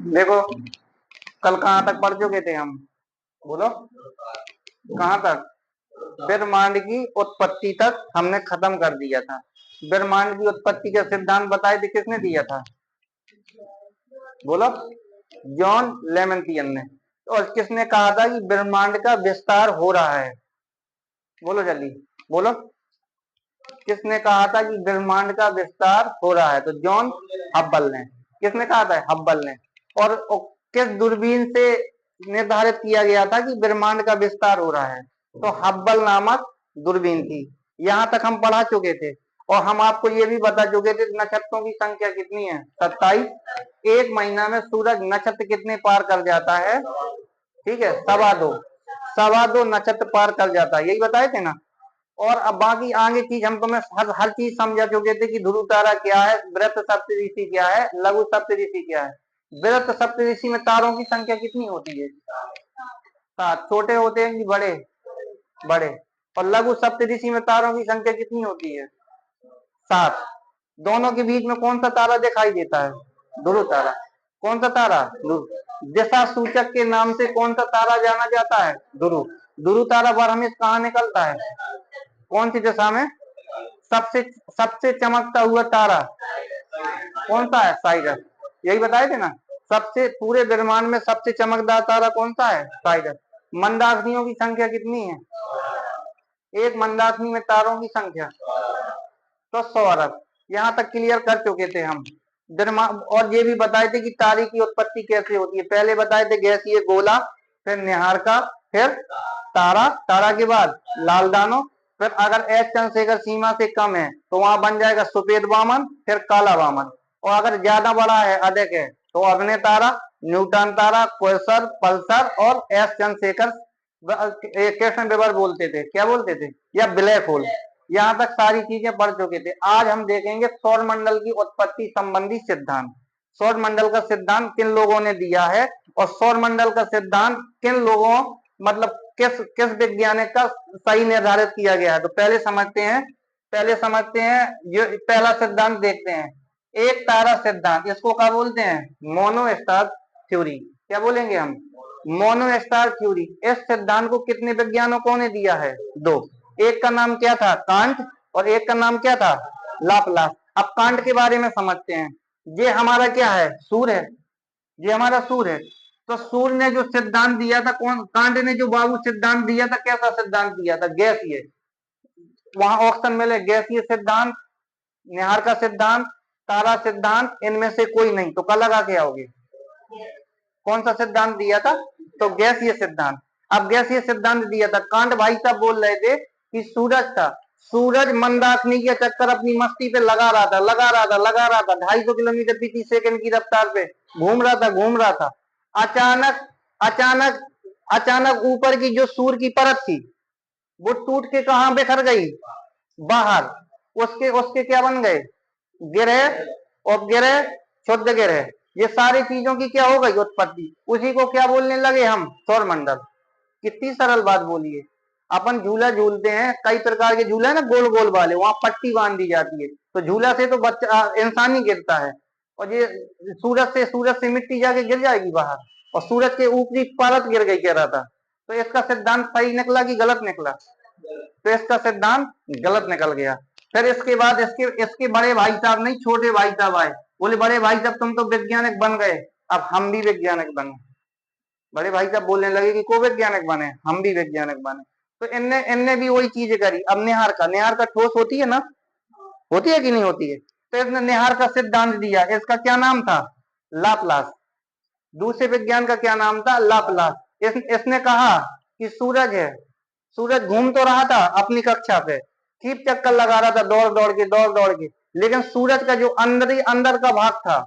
देखो कल कहाँ तक पढ़ चुके थे हम, बोलो कहाँ तक? ब्रह्मांड की उत्पत्ति तक हमने खत्म कर दिया था। ब्रह्मांड की उत्पत्ति का सिद्धांत बताए थे, किसने दिया था? बोलो, जॉन लेमेंटियन ने। और किसने कहा था कि ब्रह्मांड का विस्तार हो रहा है? बोलो जल्दी बोलो, किसने कहा था कि ब्रह्मांड का विस्तार हो रहा है? तो जॉन हब्बल ने। किसने कहा था? हब्बल ने। और किस दूरबीन से निर्धारित किया गया था कि ब्रह्मांड का विस्तार हो रहा है? तो हब्बल नामक दूरबीन थी। यहां तक हम पढ़ा चुके थे। और हम आपको ये भी बता चुके थे नक्षत्रों की संख्या कितनी है? 27। एक महीना में सूरज नक्षत्र कितने पार कर जाता है? ठीक है, 2.25 नक्षत्र पार कर जाता है, यही बताए थे ना। और अब बाकी आगे चीज हम तुम्हें हर चीज समझा चुके थे कि ध्रुव तारा क्या है, वृत्त सप्तऋषि क्या है, लघु सप्तऋषि क्या है। वृत्त सप्तऋषि में तारों की संख्या कितनी होती है? 7। छोटे होते हैं कि बड़े? बड़े। और लघु सप्तऋषि में तारों की संख्या कितनी होती है? 7। दोनों के बीच में कौन सा तारा दिखाई देता है? ध्रुव तारा। कौन सा तारा? ध्रुव। दिशा सूचक के नाम से कौन सा तारा जाना जाता है? ध्रुव। ध्रुव तारा बारहवें कहाँ निकलता है? कौन सी दिशा में? सबसे सबसे चमकता हुआ तारा कौन सा है? साइरस। यही बताए थे ना, सबसे पूरे ब्रह्मांड में सबसे चमकदार तारा कौन सा है? साइरस। मंदाकिनियों की संख्या कितनी है? एक मंदाकिनी में तारों की संख्या तो 100 अरब। यहाँ तक क्लियर कर चुके थे हम। और ये भी बताए थे कि तारे की उत्पत्ति कैसे होती है। पहले बताए थे गैसीय गोला, फिर निहारिका, फिर तारा, तारा के बाद लाल दानव, फिर अगर एच चंद्रशेखर सीमा से कम है तो वहां बन जाएगा सफेद वामन, फिर काला वामन। और अगर ज्यादा बड़ा है, अधिक है, तो अग्नि तारा, न्यूटन तारा, क्वेसर, पल्सर और एस चंद्रशेखर कृष्ण विवर बोलते थे, क्या बोलते थे, या ब्लैक होल। यहाँ तक सारी चीजें पढ़ चुके थे। आज हम देखेंगे सौर मंडल की उत्पत्ति संबंधी सिद्धांत। सौर मंडल का सिद्धांत किन लोगों ने दिया है, और सौर मंडल का सिद्धांत किन लोगों, मतलब किस किस वैज्ञानिक का सही निर्धारित किया गया है। तो पहले समझते हैं जो पहला सिद्धांत देखते हैं, एक तारा सिद्धांत। इसको क्या बोलते हैं? Mono star theory. क्या बोलेंगे हम? Mono star theory. इस सिद्धांत को कितने वैज्ञानिकों ने दिया है? 2। एक का नाम क्या था? कांट, और एक का नाम क्या था? लाप्लास। अब कांट के बारे में समझते हैं। ये हमारा क्या है? सूर्य है। ये हमारा सूर्य है। तो सूर्य ने जो सिद्धांत दिया था, कौन? कांट ने जो बाबू सिद्धांत दिया था, कैसा सिद्धांत दिया था? गैसीय। वहां ऑप्शन मिले, गैसीय सिद्धांत, निहारिका सिद्धांत, तारा सिद्धांत, इनमें से कोई नहीं। तो कल लगा के आओगे कौन सा सिद्धांत दिया था? तो गैसीय सिद्धांत। अब गैसीय सिद्धांत दिया था। कांट भाई साहब बोल रहे थे कि सूरज था, सूरज मंदाकिनी के चक्कर अपनी मस्ती पे लगा रहा था, 250 किलोमीटर प्रति सेकंड की रफ्तार पे घूम रहा था। अचानक अचानक अचानक ऊपर की जो सूर्य की परत थी, वो टूट के कहां बिखर गई? बाहर। उसके उसके क्या बन गए? गिरह, उपगिरह, क्षुद्र गिरह। ये सारी चीजों की क्या हो गई? उत्पत्ति। उसी को क्या बोलने लगे हम? सौर मंडल। कितनी सरल बात बोलिए। अपन झूला झूलते हैं, कई प्रकार के झूले हैं ना, गोल गोल वाले, वहां पट्टी बांध दी जाती है, तो झूला से तो बच्चा इंसान ही गिरता है। और ये सूरज से मिट्टी जाके गिर जाएगी बाहर, और सूरज के ऊपरी परत गिर गई, कह रहा था। तो इसका सिद्धांत सही निकला कि गलत निकला? तो इसका सिद्धांत गलत निकल गया। फिर इसके बाद इसके इसके बड़े भाई साहब नहीं, छोटे भाई साहब आए। बोले बड़े भाई साहब तुम तो वैज्ञानिक बन गए, अब हम भी वैज्ञानिक बने। बड़े भाई साहब बोलने लगे कि को वैज्ञानिक बने, हम भी वैज्ञानिक बने। तो इनने इनने भी वही चीज करी। अब निहार का ठोस होती है ना, होती है कि नहीं होती है? तो इसने निहार का सिद्धांत दिया। इसका क्या नाम था? लाप्लास। दूसरे विज्ञान का क्या नाम था? लाप्लास। इसने कहा कि सूरज है, सूरज घूम तो रहा था अपनी कक्षा पे, ठीक चक्कर लगा रहा था, दौड़ दौड़ के, लेकिन सूरज का जो अंदर का भाग था,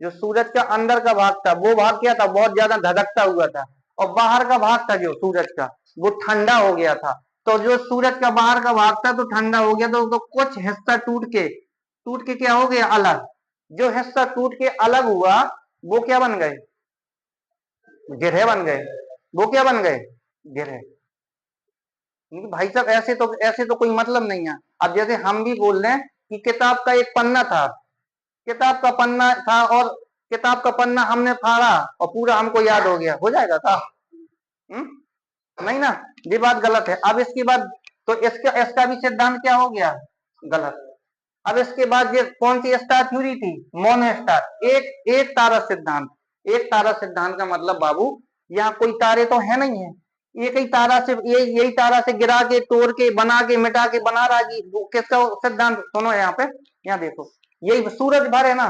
जो सूरज का अंदर का भाग था, वो भाग क्या था? बहुत ज्यादा धधकता हुआ था। और बाहर का भाग था जो सूरज का, वो ठंडा हो गया था। तो जो सूरज का बाहर का भाग था तो ठंडा हो गया, तो कुछ हिस्सा टूट के क्या हो गया? अलग। जो हिस्सा टूट के अलग हुआ, वो क्या बन गए? गिरह बन गए। वो क्या बन गए? गिरह। भाई साहब ऐसे तो कोई मतलब नहीं है। अब जैसे हम भी बोल रहे हैं कि किताब का एक पन्ना था, किताब का पन्ना था, और किताब का पन्ना हमने फाड़ा और पूरा हमको याद हो गया, हो जाएगा था? नहीं ना, ये बात गलत है। अब इसके बाद तो इसका इसका भी सिद्धांत क्या हो गया, गलत। अब इसके बाद ये कौन सी स्टार थ्योरी थी, मोनो स्टार, एक एक तारा सिद्धांत। एक तारा सिद्धांत का मतलब बाबू, यहाँ कोई तारे तो है नहीं है, एक ही तारा से, यही तारा से गिरा के, तोड़ के, बना के, मिटा के बना रहा जी, किसका सिद्धांत? सुनो यहाँ पे, यहाँ देखो, यही सूरज भर है ना,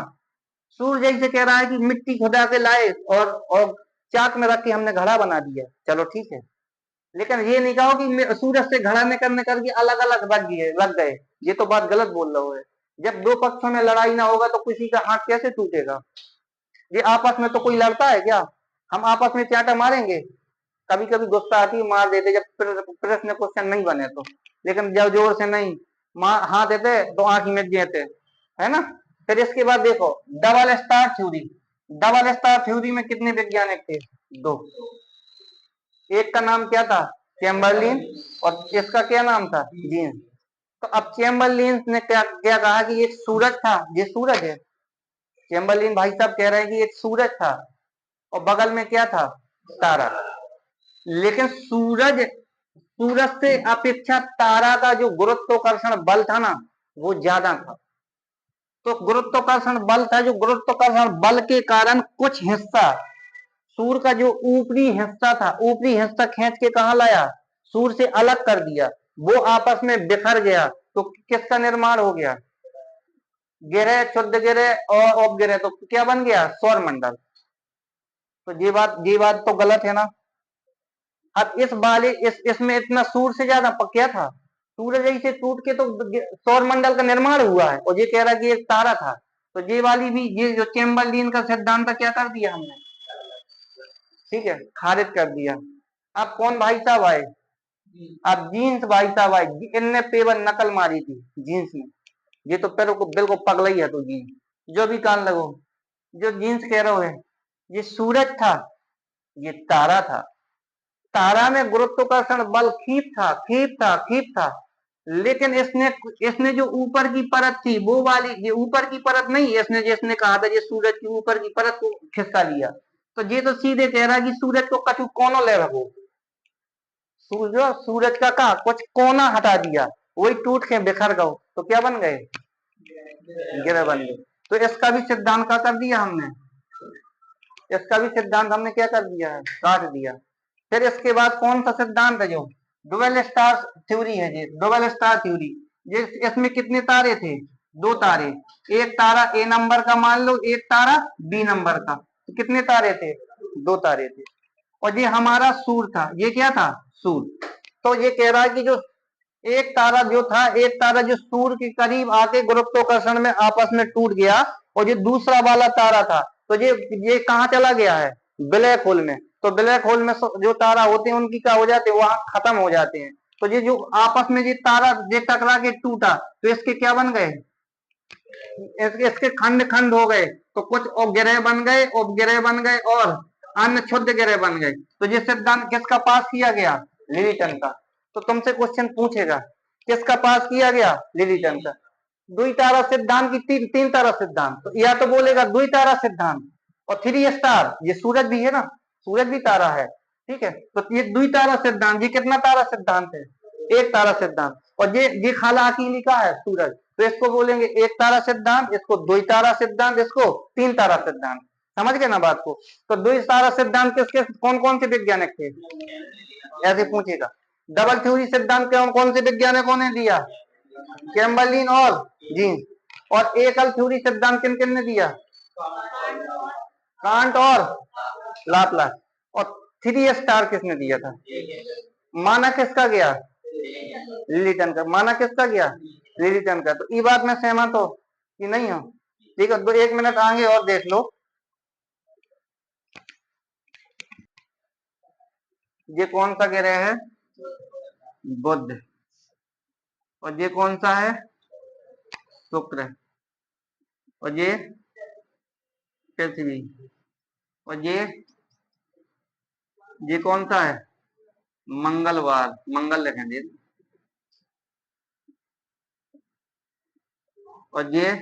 सूरज यही से कह रहा है कि मिट्टी खुदा के लाए और चाक में रख के हमने घड़ा बना दिया, चलो ठीक है, लेकिन ये नहीं कहो कि सूरज से घड़ा निकलने करके अलग अलग लग गए, ये तो बात गलत बोल रहे हो। जब दो पक्षों में लड़ाई ना होगा तो किसी का हाथ कैसे टूटेगा? ये आपस में तो कोई लड़ता है क्या? हम आपस में चाटा मारेंगे? कभी कभी गुस्सा आती है मार देते, जब प्रश्न क्वेश्चन नहीं बने तो, लेकिन जब जोर से नहीं मार हाथ देते तो आंख मिट जाते, है ना। फिर इसके बाद देखो double star theory. Double star theory में कितने वैज्ञानिक थे? दो। एक का नाम क्या था, चैम्बरलिन, और इसका क्या नाम था, जीन्स। तो अब चैम्बरलिन ने क्या क्या कहा कि एक सूरज था, ये सूरज है। चैम्बरलिन भाई साहब कह रहे हैं कि एक सूरज था और बगल में क्या था, तारा। लेकिन सूरज सूरज से अपेक्षा तारा का जो गुरुत्वाकर्षण बल था ना, वो ज्यादा था। तो गुरुत्वाकर्षण बल था, जो गुरुत्वाकर्षण बल के कारण कुछ हिस्सा सूर्य का जो ऊपरी हिस्सा था, ऊपरी हिस्सा खींच के कहा लाया, सूर्य से अलग कर दिया, वो आपस में बिखर गया, तो किसका निर्माण हो गया, गिरह, क्षुद्र गिरह और उपगिरह, तो क्या बन गया, सौर मंडल। तो ये बात तो गलत है ना। अब इसमें इतना सूर्य से ज्यादा क्या था, सूरज ही से टूट के तो सौर मंडल का निर्माण हुआ है, और ये कह रहा है कि एक तारा था। तो ये वाली भी, ये जो चैम्बरलिन का सिद्धांत क्या कर दिया हमने, ठीक है, खारिज कर दिया। अब कौन भाई साहब आए, अब जीन्स भाई साहब आए, इनने पेवर नकल मारी थी जीन्स में। ये तो पैरों को बिल्कुल पगला ही है, तो जीन्स जो भी कान लगो, जो जीन्स कह रहे हो, ये सूरज था, ये तारा था। तारा में गुरुत्वाकर्षण बल खींच था, लेकिन इसने इसने जो ऊपर की परत थी वो वाली, ये ऊपर की परत नहीं, इसने जिसने कहा था ये सूरज की ऊपर की परत को खिसका लिया, तो ये तो सीधे कह रहा है कि सूरज को कछु कोनों ले रखो, सूरज का कहा कुछ कोना हटा दिया, वही टूट के बिखर गए, तो क्या बन गए, ग्रह बन गए। तो इसका भी सिद्धांत क्या कर दिया हमने, इसका भी सिद्धांत हमने क्या कर दिया है, काट दिया। फिर इसके बाद कौन सा सिद्धांत है, जो डुअल स्टार थ्योरी है, ये डुअल स्टार थ्योरी। ये इसमें कितने तारे थे, दो तारे, एक तारा ए नंबर का मान लो, एक तारा बी नंबर का, तो कितने तारे थे, दो तारे थे। और ये हमारा सूर्य था, ये क्या था, सूर्य। तो ये कह रहा है कि जो एक तारा जो था, एक तारा जो सूर्य के करीब आके गुरुत्वाकर्षण में आपस में टूट गया, और ये दूसरा वाला तारा था, तो ये कहाँ चला गया है, ब्लैक होल में। तो ब्लैक होल में जो तारा होते हैं उनकी क्या हो जाते हैं, वहां खत्म हो जाते हैं। तो ये जो आपस में ये तारा ये टकरा के टूटा, तो इसके क्या बन गए, इसके खंड खंड हो गए, तो कुछ उपग्रह बन गए, उपग्रह बन गए, और अन्य क्षुद्र ग्रह बन गए। तो ये सिद्धांत किसका पास किया गया, लिलिटन का। तो तुमसे क्वेश्चन पूछेगा किसका पास किया गया, लिलिटन का। दुई तारा सिद्धांत की तीन तारा सिद्धांत, तो या तो बोलेगा दुई तारा सिद्धांत, और थ्री स्टार, ये सूरज भी है ना, सूरज भी तारा है, ठीक है। तो ये दुई तारा सिद्धांत, ये कितना तारा सिद्धांत है, एक तारा सिद्धांत। और ये खाला अकेली का है, सूरज, तो इसको बोलेंगे एक तारा सिद्धांत, इसको दुई तारा सिद्धांत, इसको तीन तारा सिद्धांत। समझ गए ना बात को। तो दुई तारा सिद्धांत किसके, कौन कौन से वैज्ञानिक थे, ऐसे पूछेगा। डबल थ्योरी सिद्धांत कौन कौन से वैज्ञानिकों ने दिया, चैम्बरलिन और जीन्स। और एकल थ्योरी सिद्धांत किन किन ने दिया, कांट और लाप्लास। और थ्री स्टार किसने दिया था, माना किसका गया, लिलिटन का। माना किसका गया, लिलिटन का। तो ये बात में सहमत हो कि नहीं हो, ठीक है। तो एक मिनट आगे और देख लो, ये कौन सा ग्रह है, बुध, और ये कौन सा है, शुक्र, और ये पृथ्वी, और ये कौन सा है, मंगलवार, मंगल लिखेंगे। और ये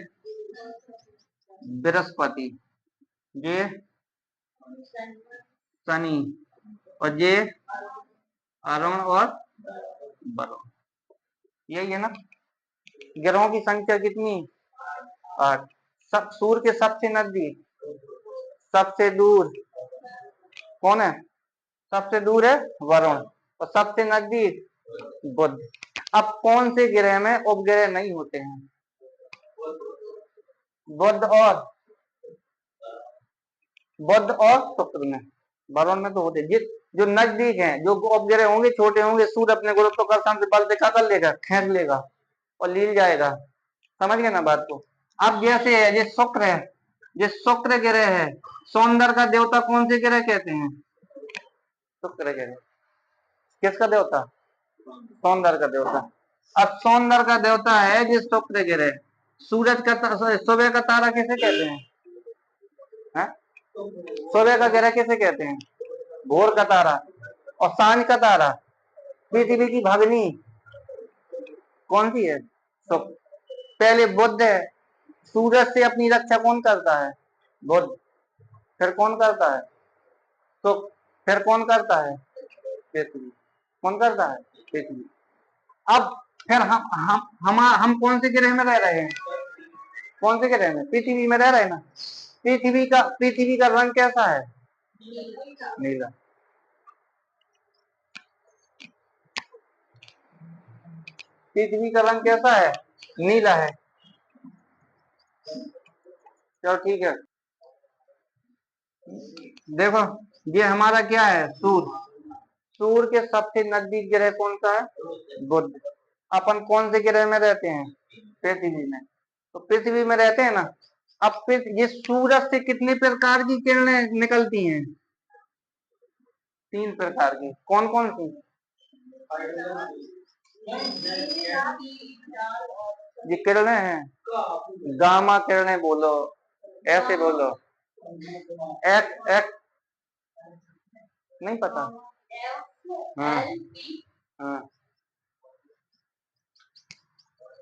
बृहस्पति, जे शनि और जे अरुण और वरुण, यही है ना। ग्रहों की संख्या कितनी? 8। सब सूर्य के सबसे नजदीक, सबसे दूर कौन है? सबसे दूर है वरुण और सबसे नजदीक बुध। अब कौन से ग्रह में उपग्रह नहीं होते हैं? बुध और शुक्र में। वरुण में तो होते, जिस जो नजदीक हैं, जो उपग्रह होंगे छोटे होंगे, सूर्य अपने गुरुत्वाकर्षण से बल दिखा कर लेगा, खींच लेगा और लील जाएगा। समझ गए ना बात को। अब जैसे है, ये शुक्र है, ये शुक्र ग्रह है, सौंदर्य का देवता कौन से ग्रह कहते हैं? शुक्र ग्रह। किसका देवता? सौंदर्य का देवता। अब सौंदर्य का देवता है जिस शुक्र ग्रह। सूरज का सुबह का तारा किसे कहते हैं? है? सुबह का ग्रह किसे कहते हैं? भोर का तारा। और सांझ का तारा पृथ्वी की भगनी कौन सी है? शुक्र। पहले बुध है, सूरज से अपनी रक्षा कौन करता है? बुध। फिर कौन करता है? शुक्र। फिर कौन करता है? पृथ्वी। कौन करता है? पृथ्वी। अब फिर हम कौन से ग्रह में रह रहे हैं? कौन से ग्रह में? पृथ्वी में रह रहे हैं ना। पृथ्वी का रंग कैसा है? नीला। पृथ्वी का रंग कैसा है? नीला है। चलो ठीक है। देखो ये हमारा क्या है? सूर्य। सूर्य के सबसे नजदीक ग्रह कौन सा है? बुध। अपन कौन से ग्रह में रहते हैं? पृथ्वी में। तो पृथ्वी में रहते हैं ना। अब ये सूरज से कितने प्रकार की किरणें निकलती हैं? 3 प्रकार की। कौन कौन सी? ये किरणें हैं, गामा किरणें बोलो, ऐसे बोलो। एक्स एक्स नहीं पता। हाँ हाँ,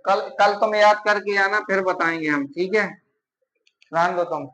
कल कल तुम याद करके आना, फिर बताएंगे हम, ठीक है। ध्यान दो तुम।